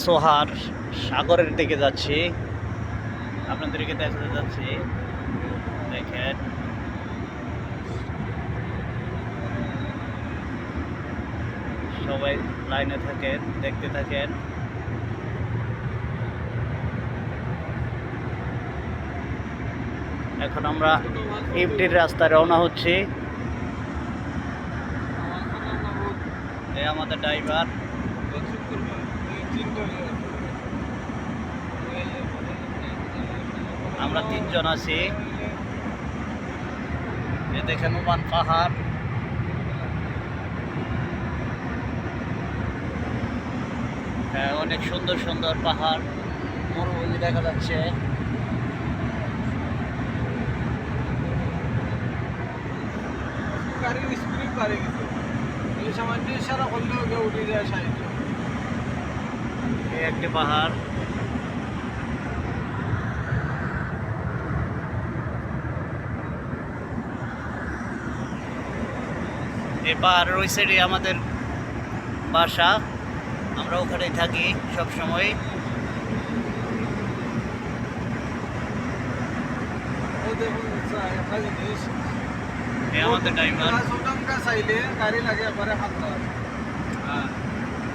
সোহার সাগরের দিকে যাচ্ছি, আপনাদেরকে দেখাতে যাচ্ছি। দেখেন সবাই লাইনে থাকেন, দেখতে থাকেন। এখন আমরা ইফটির রাস্তায় রওনা হচ্ছি। এই আমাদের ড্রাইভার। আমরা 3 জন আছি। এ দেখেন ওমান পাহাড়। হ্যাঁ, অনেক সুন্দর সুন্দর পাহাড়, মরুভূমি দেখা যাচ্ছে। গাড়ির স্পিড বাড়ে গেছে, এই সামান্য ইশারা করলেও কেউ উঠে যায় সাইডে। এই একটি পাহাড়। এই পাহাড়ের ওই সাইডে আমাদের বাসা, আমরা ওখানেই থাকি সব সময়। ও দেখুন একটা জিনিস, এই আমাদের ড্রাইভার। চাইলে গাড়ি লাগে একবারে হাত